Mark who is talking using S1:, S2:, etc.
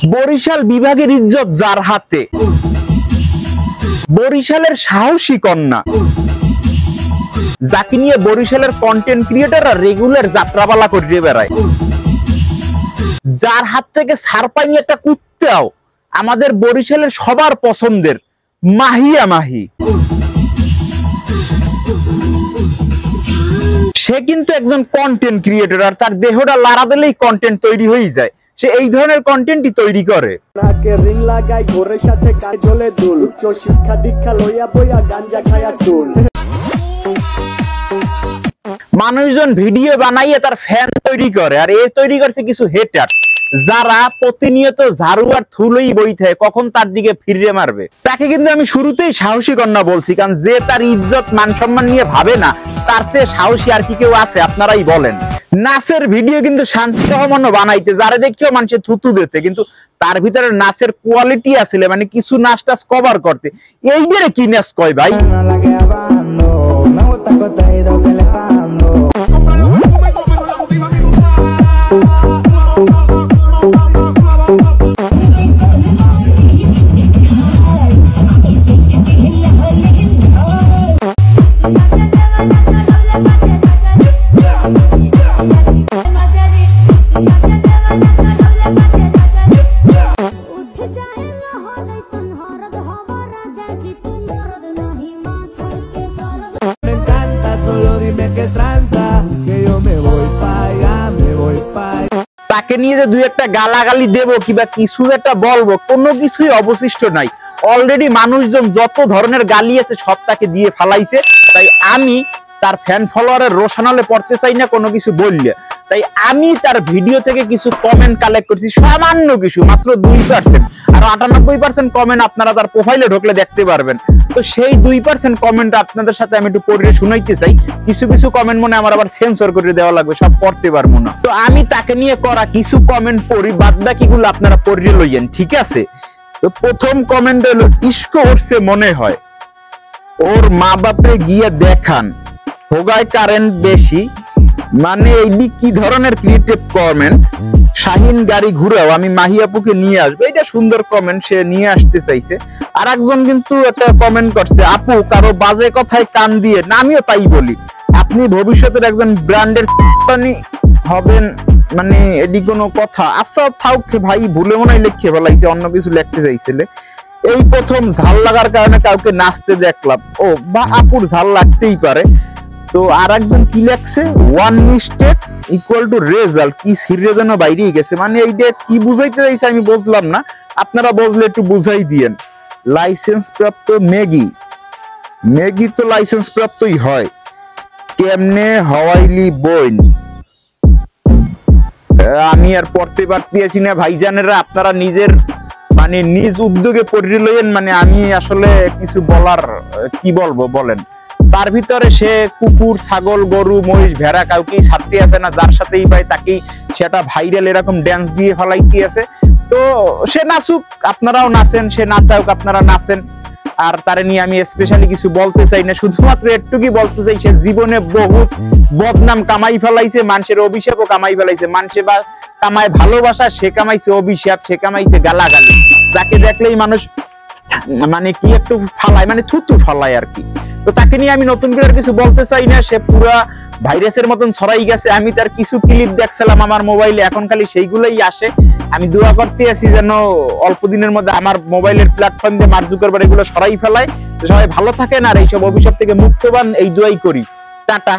S1: বরিশাল বিভাগের ইজ্জত যার হাতে, বরিশালের সাহসী কন্যা যাকে নিয়ে বরিশালের কন্টেন্ট ক্রিয়েটররা রেগুলার যাত্রাপালা করে বেড়ায়, যার হাত থেকে ছাড় পায়নি একটা কুত্তাও, আমাদের বরিশালের সবার পছন্দের মাহিয়া মাহি। সে কিন্তু একজন কন্টেন্ট ক্রিয়েটর, আর তার দেহটা লাড়া দিলেই কন্টেন্ট তৈরি হয়ে যায়। সে এই ধরনের কন্টেন্টই তৈরি করে। মানুষজন ভিডিও বানাইয়ে তার ফ্যান তৈরি করে, আর এ তৈরি করছে কিছু হেটার যারা প্রতিনিয়ত ঝাড়ু আর থুলই বই থাকে কখন তার দিকে ফিরে মারবে। তাকে কিন্তু আমি শুরুতেই সাহসী কন্যা বলছি, কারণ যে তার ইজ্জত মান সম্মান নিয়ে ভাবে না তার চেয়ে সাহসী আর কি কেউ আছে? আপনারাই বলেন। নাচের ভিডিও কিন্তু শান্তিসহমান্য বানাইতে, যারা দেখিও মানুষের থুতু দিতে, কিন্তু তার ভিতরে নাচের কোয়ালিটি আসলে মানে কিছু নাচ টাচ কভার করতে। এইটারে কি নাচ কয় ভাই? তাকে নিয়ে যে দুই একটা গালাগালি দেবো কিংবা কিছু একটা বলবো, কোনো কিছুই অবশিষ্ট নাই। অলরেডি মানুষজন যত ধরনের গালি আছে সব তাকে দিয়ে ফালাইছে। তাই আমি তার ফ্যান ফলোয়ারের রোশনালে পড়তে চাই না কোনো কিছু বললে। তাই আমি তার ভিডিও থেকে কিছু কমেন্ট কালেক্ট করছি, সামান্য কিছু, মাত্র 2%, আর 98% কমেন্ট আপনারা তার প্রোফাইলে ঢুকলে দেখতে পারবেন। তো সেই 2% কমেন্ট আপনাদের সাথে আমি একটু পড়ে শোনাইতে চাই। কিছু কিছু কমেন্ট মনে আমার আবার সেন্সর করে দেওয়া লাগবে, সব পড়তে পারবো না। তো আমি তাকে নিয়ে করা কিছু কমেন্ট পড়ি, বাদ বাকিগুলো আপনারা পড়ে লইয়েন, ঠিক আছে? তো প্রথম কমেন্ট হলো, ইস্ক উঠছে মনে হয়, ওর মা বাপে গিয়ে দেখান, হোগায় কারেন্ট বেশি। মানে এই কি ধরনের ক্রিয়েটিভ কমেন্ট? শাহিন গাড়ি ঘুরাও, আমি মাহিয়াপুকে নিয়ে আসবো। এটা সুন্দর কমেন্ট, সে নিয়ে আসতে চাইছে। আর একজন কিন্তু একটা কমেন্ট করছে, আপু কারো বাজে কথায় কান দিয়ে না, আমিও তাই বলি, আপনি ভবিষ্যতের একজন ব্র্যান্ডের হবেন, মানে এটি কোনো কথা? আচ্ছা থাক ভাই, ভুলে মনে হয় লিখে ফেলাইছে, অন্য কিছু লিখতে চাইছিলে। এই প্রথম ঝাল লাগার কারণে কাউকে নাচতে দেখলাম, ও বা আপুর ঝাল লাগতেই পারে। তো আর একজন কি লেখছে, one mistake equal to result, কি সিরিয়াস যেন বাইরেই গেছে। মানে এইটা কি বুঝাইতে চাইছে আমি বুঝলাম না, আপনারা বুঝলে একটু বুঝাই দিয়েন। লাইসেন্স প্রাপ্ত ম্যাগি, ম্যাগি তো লাইসেন্স প্রাপ্তই হয়, কেমনে হওয়াইলি বইন? আমি আর পড়তে পারতেছি না ভাইজানেরা, আপনারা নিজের মানে নিজ উদ্যোগে পড়ে লইয়েন। মানে আমি আসলে কিছু বলার কি বলবো বলেন। তার ভিতরে সে কুকুর, ছাগল, গরু, মহিষ, ভেড়া কাউকেই ছাড়তে আছে না, যার সাথেই পাই তাকেই সেটা ভাইরাল এরকম ড্যান্স দিয়ে ফেলাইতে আছে। তো সে নাচুক, আপনারাও নাচেন, সে নাচাউক, আপনারা নাচেন। আর তারে নিয়ে আমি স্পেশালি কিছু বলতে চাই না, শুধুমাত্র একটুকুই বলতে চাই, সে জীবনে বহুত বদনাম কামাই ফেলাইছে, মানুষের অভিশাপও কামাই ফেলাইছে। মানুষে বা কামায় ভালোবাসা, সে কামাইছে অভিশাপ, সে কামাইছে গালাগালি। যাকে দেখলেই মানুষ মানে কি একটু ফালায়, মানে থুতু ফালায় আর কি। তো তাকে নিয়ে আমি নতুন করে কিছু বলতে চাই না, সে পুরা ভাইরাসের মতন ছড়াই গেছে। আমি তার কিছু ক্লিপ দেখছিলাম আমার মোবাইলে, এখন খালি সেইগুলোই আসে। আমি দোয়া করতে আছি যেন অল্প দিনের মধ্যে আমার মোবাইলের প্ল্যাটফর্ম দিয়ে মার্ক জুকারবার্গ এগুলো সরাই ফেলায়। সবাই ভালো থাকেন আর এইসব অভিশাপ থেকে মুক্ত পান, এই দোয়াই করি। টাটা।